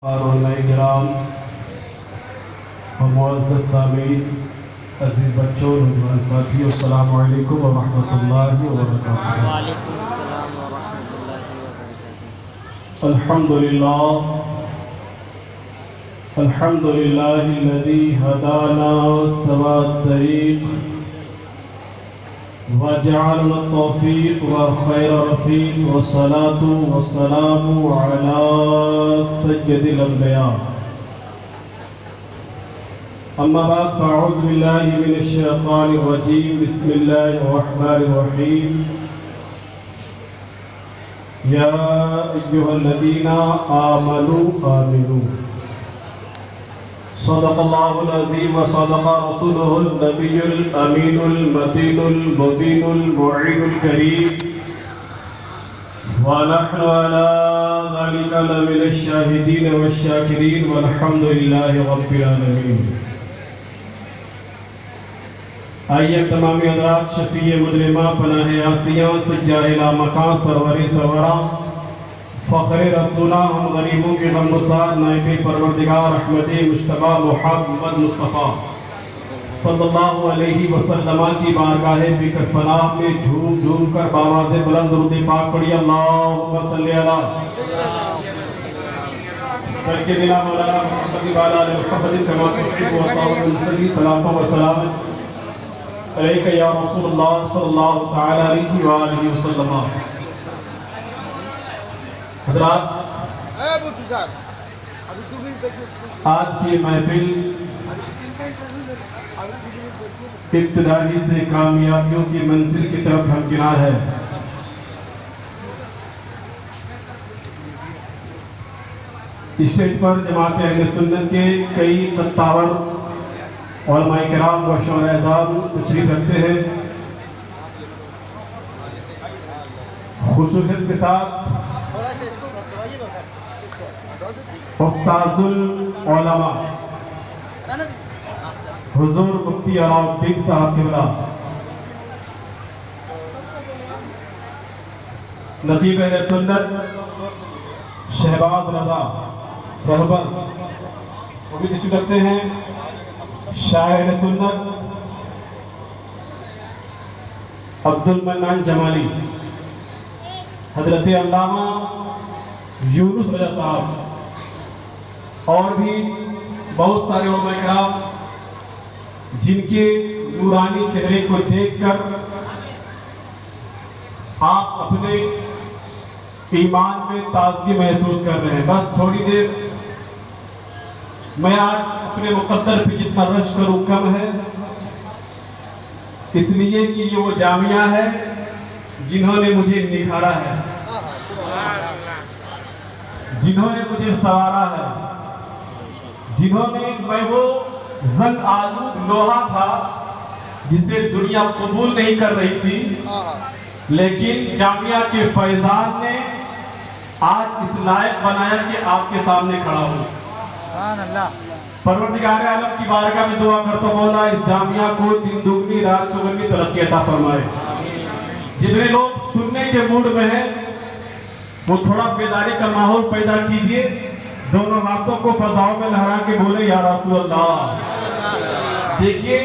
علماء کرام و معزز سامعین، عزیز بچوں، نوجوان ساتھیوں، السلام علیکم ورحمۃ اللہ وبرکاتہ۔ وعلیکم السلام ورحمۃ اللہ وبرکاتہ۔ الحمد للہ الذی ہدانا سوا الطریق وجعلنا التوفیق وخیر رفیق والصلاة والسلام علی سید الانبیاء۔ اما بعد فاعوذ باللہ من الشیطان الرجیم، بسم اللہ الرحمن الرحیم۔ یا ایہا الذین آمنوا آمنوا۔ صدق اللہ العظیم وصدق رسولہ النبی الامین المتین المبین المعین الکریم، ونحن علی ذلک لمن الشاہدین والشاکرین والحمد للہ رب العالمین۔ آئیے تمامی حضرات، شفیع مجرمہ، پناہ آسیاں، سجاہ لامکان، سرور سورا، فخر رسولہ، ہم غریبوں کے غمگسار، نائب پروردگار احمد مجتبی محمد مصطفیٰ صلی اللہ علیہ وسلم کی بارگاہ بکس پناہ میں جھوم جھوم کر بآواز بلند درود پاک پڑھی، اللہم صلی علی سیدنا مولانا محمد وعلی آل محمد کما تحب وترضى، صلاۃ و سلام علیک یا رسول اللہ صلی اللہ تعالی علیہ وآلہ وسلم۔ حضرات، آج کی محفل ابتدائی سے کامیابیوں کی منزل کی طرف ہمکنار ہے۔ اسٹیج پر جماعت اہل سنت کے کئی تتاور علماء کرام و شہداء اعظام تشریف رکھتے ہیں۔ خصوصیت کے ساتھ استاذ العلماء حضور مفتی علاء الدین صاحب قبلہ، نقیب اہل سنت شہباز رضا رہبر، وہ بھی تشریف رکھتے ہیں۔ شاعر اہل سنت عبد المنان جمالی، حضرت علامہ یونس رضا صاحب، اور بھی بہت سارے علماء کرام جن کے نورانی چہرے کو دیکھ کر آپ اپنے ایمان میں تازگی محسوس کر رہے ہیں۔ بس تھوڑی دیر میں آج اپنے مقدر پہ جتنا رش کروں کم ہے، اس لیے کہ یہ وہ جامعہ ہے جنہوں نے مجھے نکھارا ہے، جنہوں نے مجھے سنوارا ہے، جنہوں نے، میں وہ زنگ آلود لوہا تھا جسے دنیا قبول نہیں کر رہی تھی، لیکن جامعہ کے فیضان نے آج اس لائق بنایا کہ آپ کے سامنے کھڑا ہوں۔ پروردگار عالم کی بارگاہ میں دعا کرتا ہوں، مولا اس جامعہ کو دن دگنی رات چوگنی ترقی عطا فرمائے۔ جتنے لوگ سننے کے موڈ میں ہیں وہ تھوڑا بیداری کا ماحول پیدا کیجئے، دونوں ہاتھوں کو فضاؤں میں لہرا کے بولے یا رسول اللہ۔ دیکھیے،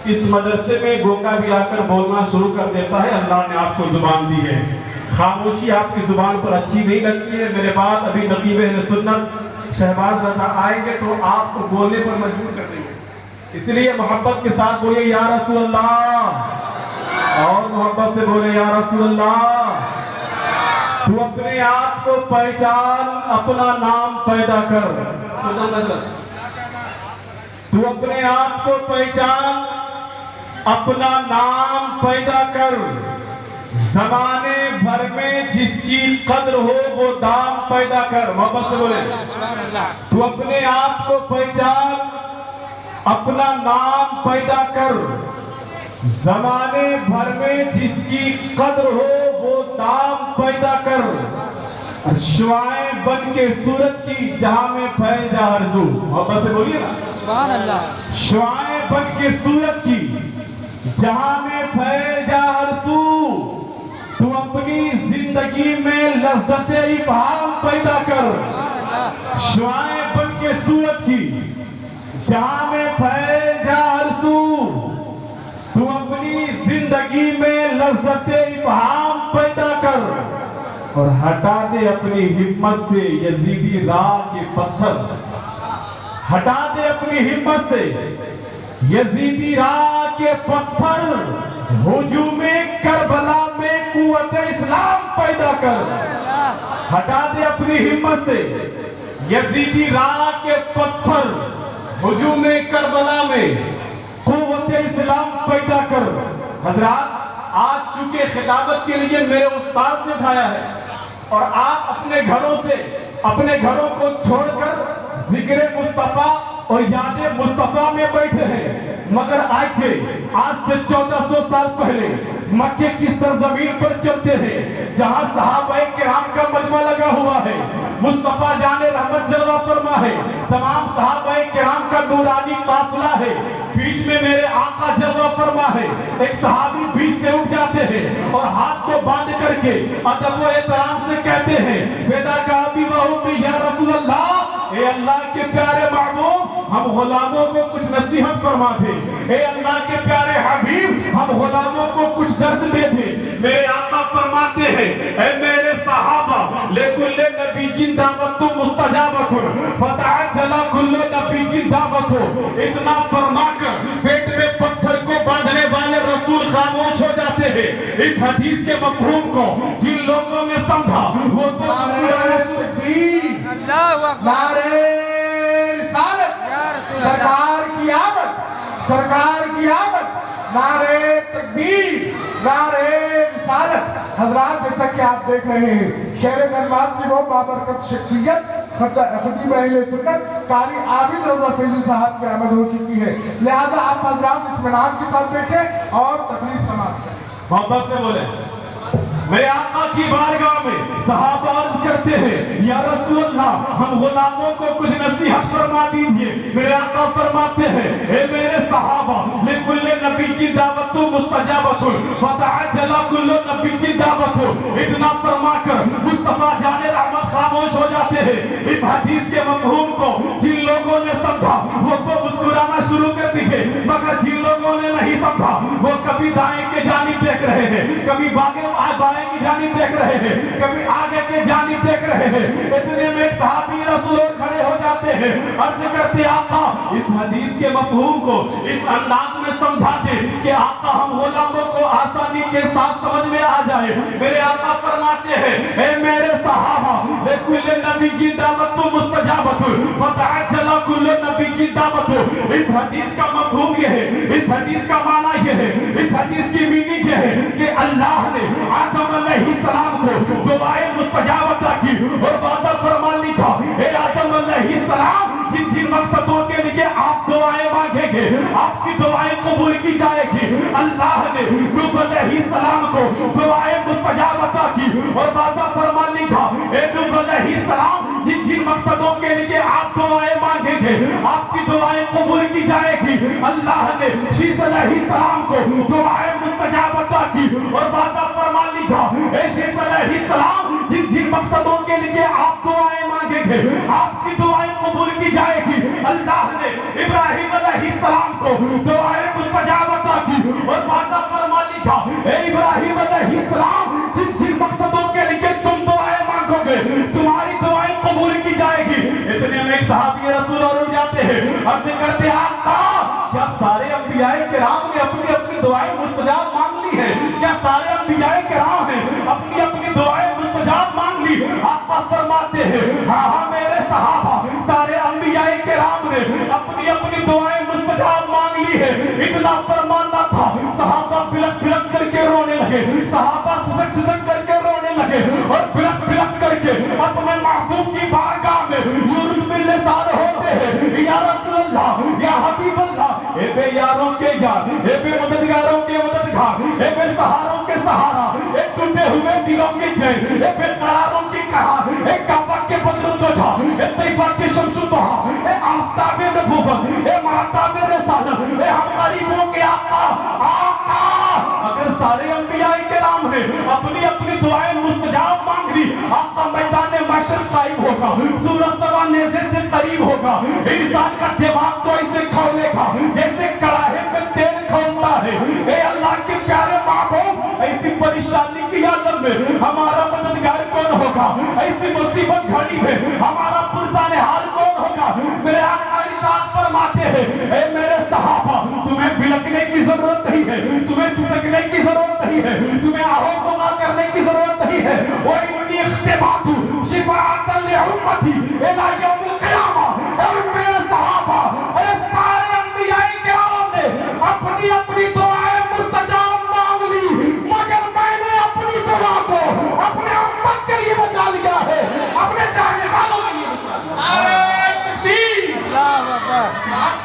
اس مدرسے میں گونگا بھی آ کر بولنا شروع کر دیتا ہے، اللہ نے آپ کو زبان دی ہے، خاموشی آپ کی زبان پر اچھی نہیں لگتی ہے۔ میرے بعد ابھی نقیب اہل سنت شہباز رضا آئیں گے تو آپ کو بولنے پر مجبور کر دیں گے، اس لیے محبت کے ساتھ بولیے یا رسول اللہ، اور محبت سے بولے یا رسول اللہ۔ تو اپنے آپ کو پہچان، اپنا نام پیدا کر۔ تو اپنے آپ کو پہچان، اپنا نام پیدا کر، زمانے بھر میں جس کی قدر ہو وہ دام پیدا کر۔ محبت سے بولے، تو اپنے آپ کو پہچان، اپنا نام پیدا کر، زمانے بھر میں جس کی قدر ہو وہ دام پیدا کر، شعائیں بن کے سورج کی جہاں میں پھیل جا ہر سو۔ محبت سے بولیے نا، شعائیں بن کے سورج کی جہاں میں پھیل جا ہر سو، تو اپنی زندگی میں لذت ابہام پیدا کر، शुआएं बन के सूरज की जहां में फैल जा हर सू, तू अपनी जिंदगी में लज्जते इब्हाम पैदा कर और हटा दे अपनी हिम्मत से यजीदी राह के पत्थर, हटा दे अपनी हिम्मत से यजीदी राह के पत्थर, हुजूमे करबला में कुव्वत इस्लाम पैदा कर। हटा दे अपनी हिम्मत से यजीदी राह के पत्थर, हुजूमे करबला में कुव्वत इस्लाम पैदा कर। हजरात, आज चूंकि खिताबत के लिए मेरे उस्ताद ने उठाया है और आप अपने घरों से, अपने घरों को छोड़कर जिक्र मुस्तफा और याद मुस्तफा में बैठे हैं, मगर आज से 1400 साल पहले मक्के की सरजमीन पर चलते हैं जहां सहाबाए किराम का मजमा लगा हुआ है, मुस्तफा जाने रहमत जलवा फरमा है, तमाम सहाबाए किराम का नूरानी काफिला है, बीच में मेरे आका जलवा फरमा है। एक सहाबी बीच से उठ जाते हैं और हाथ को बांध करके अदब व एहतराम से कहते हैं, फिदा का अबी व उम्मी या रसूल अल्लाह, ए अल्लाह के प्यारे महबूब, हम गुलामों को कुछ नसीहत फरमा दे। ए अल्लाह के प्यारे हबीब, हम गुलामों को कुछ दर्द दे दे। मेरे आका फरमाते हैं, ए मेरे सहाबा, लेकुल्ले नबी की दावत मुस्तजाबतुन फतअज्जला कुल्लु नबी की दावत। इतना फरमाकर पेट में पत्थर को बांधने वाले रसूल खामोश हो जाते हैं। इस हदीस के मफहूम को जिन लोगों ने समझा वो तो नारे रिसालत, सरकार की आमद, सरकार की आमद, नारे तकबीर, नारे रिसालत। हजरात, जैसा कि आप देख रहे हैं, शेर गनवात की वो बाबरकत शख्सियत खतीब अहले सुन्नत कारी आबिद रज़ा फैज़ी साहब की आमद हो चुकी है। लिहाजा आप हजरात इत्मीनान के साथ बैठे और तकरीर समाप्त करें। मोहब्बत से बोले। मेरे आका की बारगाह में सहाबा अर्ज करते हैं, या रसूल अल्लाह, हम गुलामों को कुछ नसीहत फरमा दीजिए। मेरे आका फरमाते हैं, ए मेरे सहाबा, लिकुल्ले नबी की दावत मुस्तजाबतुन फतअज्जला कुल्लु नबी की दावत। इतना फरमाकर मुस्तफा जाने रहमत खामोश हो जाते हैं। इस हदीस के मफहूम को जिन लोगों ने समझा वो तो मुस्कुराना शुरू कर दिए, मगर जिन लोगों ने नहीं समझा वो कभी दाएं के जानिब देख रहे हैं, कभी बाएं की जानिब देख रहे हैं, कभी आगे के जानिब देख रहे हैं। इतने में एक सहाबी रसूल खड़े हो जाते हैं, अर्ज करते, आका, इस हदीस के मफहूम को इस अंदाज में समझाते कि आका हम गुलामों को आसानी के साथ समझ में आ जाए। मेरे आका फरमाते हैं, ए मेरे सहाबा, लिकुल्ले नबी की दावत मुस्तजाबत फतअज्जला कुल्लु नबी की दावत। इस हदीस का मफहूम ये है, इस हदीस का माना ये है, इस हदीस की मीनिंग ये है कि अल्लाह ने आदम अलैहिस्सलाम को दुआए मुस्तजाबत की और वादा फरमा ली था, ए आदम अलैहिस्सलाम, जिन जिन मकसदों के लिए आप दुआएं मांगेंगे आपकी दुआएं कबूल की जाएगी। अल्लाह ने नूह अलैहिस्सलाम को दुआएं मुस्तजाबत की और वादा फरमा ली था, ए नूह अलैहिस्सलाम, जिन जिन मकसदों के लिए आप दुआएं मांगेंगे आपकी दुआएं कबूल की जाएगी। अल्लाह ने शीश अलैहिस्सलाम को दुआएं मुस्तजाबत की और वादा फरमा ली था, ए शीश अलैहिस्सलाम, जिन जिन मकसदों के लिए आप दुआएं मांगेंगे आपकी दुआएं कबूल की जाएगी। अल्लाह ने इब्राहिम अलैहिस्सलाम को दुआएं मुस्तजाबत की और वादा फरमा ली था, ए इब्राहिम अलैहिस्सलाम, जिन जिन मकसदों के लिए तुम दुआएं मांगोगे तुम्हारी दुआएं कबूल की जाएगी। इतने में एक सहाबी रसूल और उठ जाते हैं, अर्ज करते, आका, क्या सारे अंबियाए किराम ने अपनी अपनी दुआएं मुस्तजाब मांग ली है? क्या सारे अंबियाए किराम ने अपनी अपनी दुआएं मुस्तजाब मांग ली? आका फरमाते हैं, हाँ हाँ मेरे सहाबा, सारे अंबियाए किराम ने अपनी अपनी दुआएं मुस्तजाब मांग ली है। इतना फरमाना था, सहाबा बिलक बिलक करके रोने लगे, सहाबा सिसक सिसक करके रोने लगे और बिलक बिलक करके अपने महबूब की बारगाह में यूरुल में लिसार होते हैं, या रसूल अल्लाह, या हबीब अल्लाह, ए बे यारों के यार, ए बे मददगारों के मददगार, ए बे सहारों के सहारा, ए टूटे हुए दिलों के चैन, ए बेकरारों की करार, ए काबा के बद्र दोजा, ए तैयबा के शम्सु दोहा, ए आफताबे नबूवत, ए महताबे रिसालत, ए हम गरीबों के आका। आका, अगर सारे अंबियाए किराम ने अपनी अपनी दुआएं मुस्तजाब मांग ली, आका मैदान महशर कायम होगा, सूरज रोजे से करीब होगा। इंसान का दिमाग तो ऐसे खौलेगा जैसे कड़ाहे में तेल खौलता है। ए अल्लाह के प्यारे महबूब, ऐसी परेशानी की हालत में हमारा मददगार कौन होगा? ऐसी मुसीबत घड़ी में हमारा पुरसाने हाल कौन होगा? मेरे आका इरशाद फरमाते हैं, ए मेरे सहाबा, तुम्हें बिलकने की जरूरत नहीं है, तुम्हें सिसकने की जरूरत नहीं है, तुम्हें आहोफोगा करने की जरूरत नहीं है। वो इन्नी इख्तिबातु शिफाअतन लिउम्मती इला यौमिल क़ियामा। और मेरे सहाबा, अरे सारे अंबियाए किराम ने अपनी अपनी दुआएं मुस्तजाब मांग ली, मगर मैंने अपनी दुआ को अपने उम्मत के लिए बचा लिया है, अपने चाहने वालों के लिए बचा लिया। नारे तकबीर, अल्लाहु अकबर।